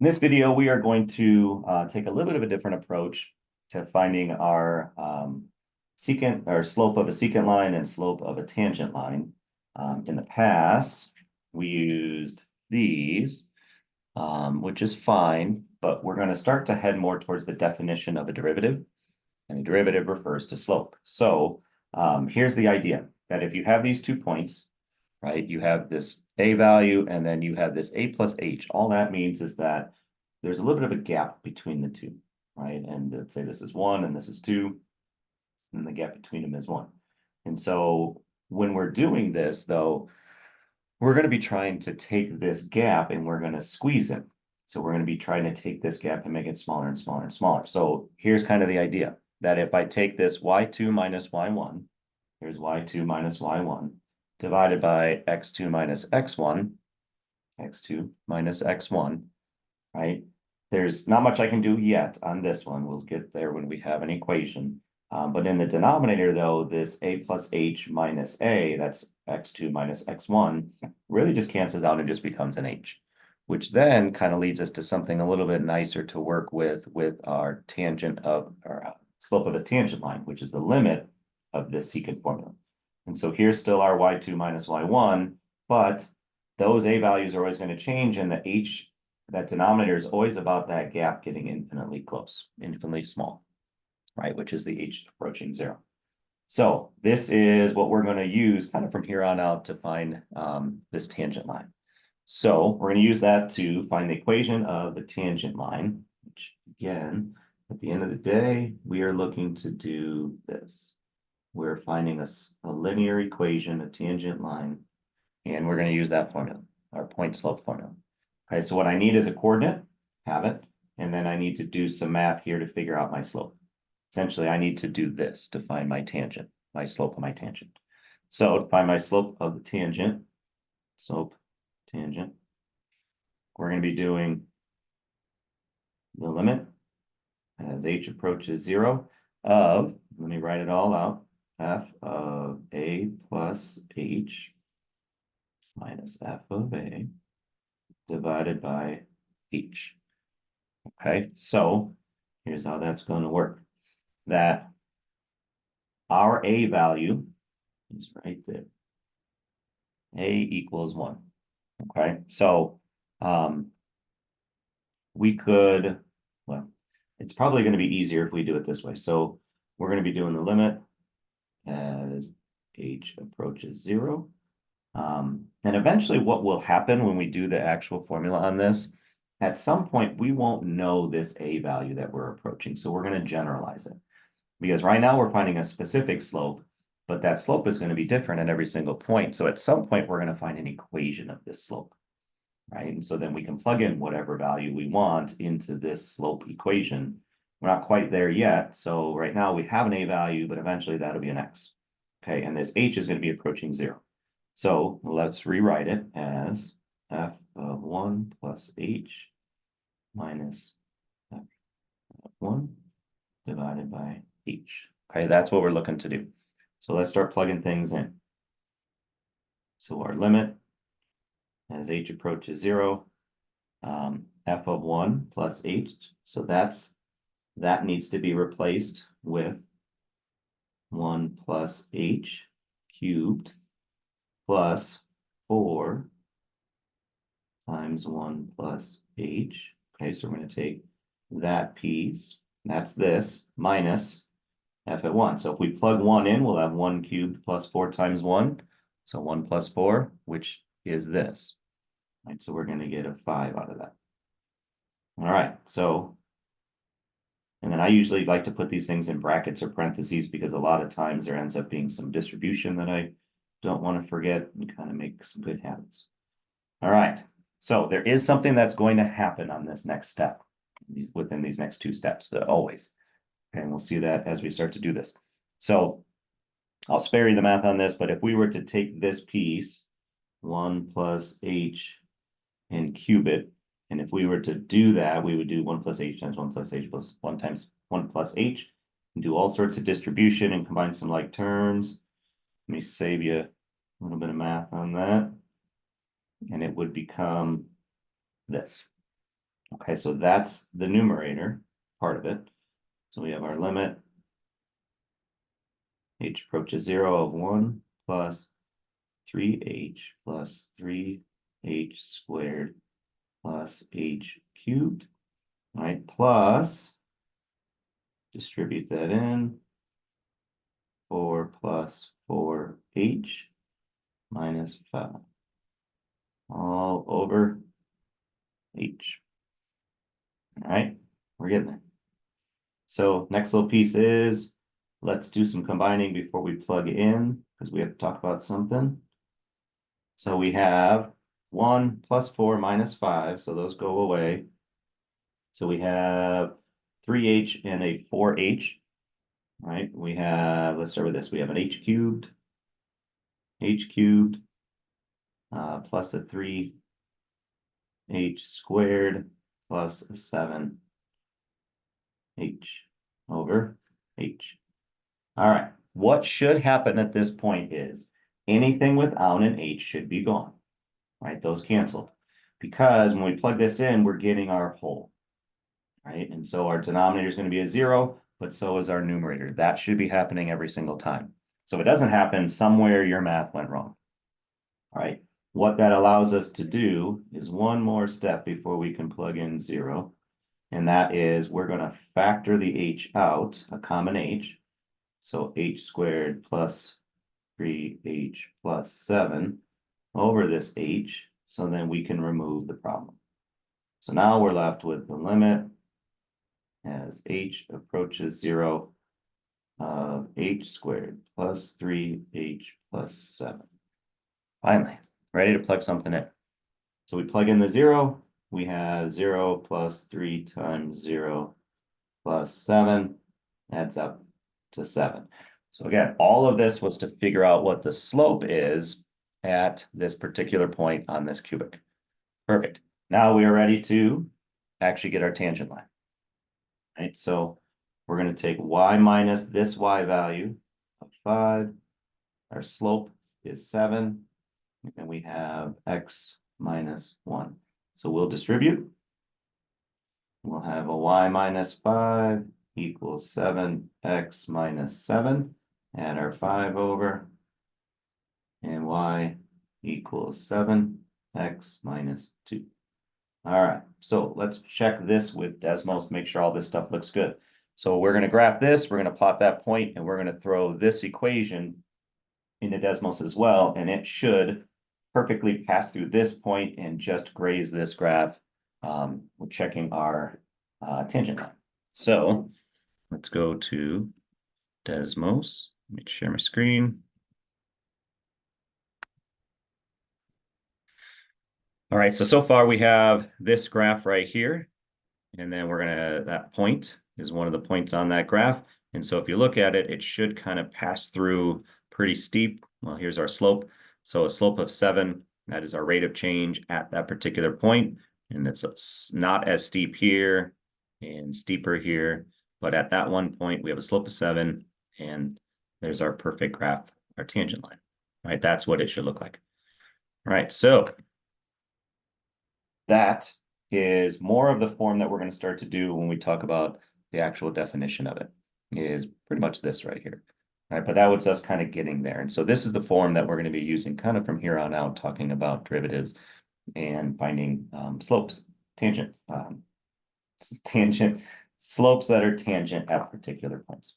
In this video, we are going to take a little bit of a different approach to finding our secant or slope of a secant line and slope of a tangent line. In the past, we used these, which is fine, but we're going to start to head more towards the definition of a derivative, and a derivative refers to slope. So here's the idea that if you have these 2 points, right, you have this a value and then you have this a plus h. All that means is that there's a little bit of a gap between the two, right? And let's say this is 1 and this is 2, and the gap between them is 1. And so when we're doing this, though, we're going to be trying to take this gap and we're going to squeeze it. So we're going to be trying to take this gap and make it smaller and smaller and smaller. So here's kind of the idea that if I take this y2 minus y1, here's y2 minus y1, divided by x2 minus x1, x2 minus x1, right? There's not much I can do yet on this one. We'll get there when we have an equation. But in the denominator, though, this a plus h minus a, that's x2 minus x1, really just cancels out and just becomes an h, which then kind of leads us to something a little bit nicer to work with our tangent of, or slope of a tangent line, which is the limit of this secant formula. And so here's still our y2 minus y1, but those a values are always going to change, and the h, that denominator, is always about that gap getting infinitely close, infinitely small, right? Which is the h approaching 0. So this is what we're going to use kind of from here on out to find this tangent line. So we're going to use that to find the equation of the tangent line, which again, at the end of the day, we are looking to do this. We're finding a linear equation, a tangent line, and we're going to use that formula, our point slope formula. Okay, so what I need is a coordinate, have it, and then I need to do some math here to figure out my slope. Essentially, I need to do this to find my tangent, my slope of my tangent. So to find my slope of the tangent, slope, tangent, we're going to be doing the limit as h approaches 0 of, let me write it all out, f of a plus h minus f of a divided by h. Okay, so here's how that's going to work. That our a value is right there. A equals 1. Okay, so we could, well, it's probably going to be easier if we do it this way. So we're going to be doing the limit as h approaches 0. And eventually what will happen when we do the actual formula on this, at some point we won't know this a value that we're approaching. So we're going to generalize it. Because right now we're finding a specific slope, but that slope is going to be different at every single point. So at some point we're going to find an equation of this slope, right? And so then we can plug in whatever value we want into this slope equation. We're not quite there yet. So right now we have an a value, but eventually that'll be an x. Okay, and this h is going to be approaching 0. So let's rewrite it as f of 1 plus h minus f of 1 divided by h. Okay, that's what we're looking to do. So let's start plugging things in. So our limit as h approaches 0, f of 1 plus h. So that needs to be replaced with 1 plus h cubed plus 4 times 1 plus h. Okay, so we're going to take that piece, that's this, minus f at 1. So if we plug 1 in, we'll have 1 cubed plus 4 times 1. So 1 plus 4, which is this. Right, so we're going to get a 5 out of that. All right, so, and then I usually like to put these things in brackets or parentheses because a lot of times there ends up being some distribution that I don't want to forget and kind of make some good habits. All right, so there is something that's going to happen on this next step, within these next 2 steps, always. Okay, and we'll see that as we start to do this. So I'll spare you the math on this, but if we were to take this piece, 1 plus h, and cube it, and if we were to do that, we would do 1 plus h times 1 plus h plus 1 times 1 plus h, and do all sorts of distribution and combine some like terms. Let me save you a little bit of math on that. And it would become this. Okay, so that's the numerator part of it. So we have our limit. H approaches 0 of 1 plus 3h plus 3h squared plus h cubed, right? Plus, distribute that in, 4 plus 4h minus 5, all over h. All right, we're getting there. So next little piece is, let's do some combining before we plug in, because we have to talk about something. So we have 1 plus 4 minus 5, so those go away. So we have 3h and a 4h, right? We have, let's start with this. We have an h cubed, plus a 3h squared plus a 7h over h. All right, what should happen at this point is anything without an h should be gone, right? Those canceled. Because when we plug this in, we're getting our whole, right? And so our denominator is going to be a 0, but so is our numerator. That should be happening every single time. So if it doesn't happen, somewhere your math went wrong. All right, what that allows us to do is one more step before we can plug in 0. And that is we're going to factor the h out, a common h. So h squared plus 3h plus 7 over this h. So then we can remove the problem. So now we're left with the limit as h approaches 0 of h squared plus 3h plus 7. Finally, ready to plug something in. So we plug in the 0. We have 0 plus 3 times 0 plus 7 adds up to 7. So again, all of this was to figure out what the slope is at this particular point on this cubic. Perfect. Now we are ready to actually get our tangent line. Right, so we're going to take y minus this y value of 5. Our slope is 7. And we have x minus 1. So we'll distribute. We'll have a y minus 5 equals 7x minus 7. Add our 5 over. And y equals 7x minus 2. All right, so let's check this with Desmos, make sure all this stuff looks good. So we're going to graph this, we're going to plot that point, and we're going to throw this equation into Desmos as well, and it should perfectly pass through this point and just graze this graph. We're checking our tangent line. So let's go to Desmos. Let me share my screen. All right, so far we have this graph right here, and then that point is one of the points on that graph. And so if you look at it, it should kind of pass through pretty steep. Well, here's our slope. So a slope of 7, that is our rate of change at that particular point. And it's not as steep here and steeper here, but at that one point, we have a slope of 7, and there's our perfect graph, our tangent line, right? That's what it should look like. All right, so that is more of the form that we're going to start to do when we talk about the actual definition of it, is pretty much this right here. All right, but that was us kind of getting there. And so this is the form that we're going to be using kind of from here on out, talking about derivatives and finding slopes, slopes that are tangent at particular points.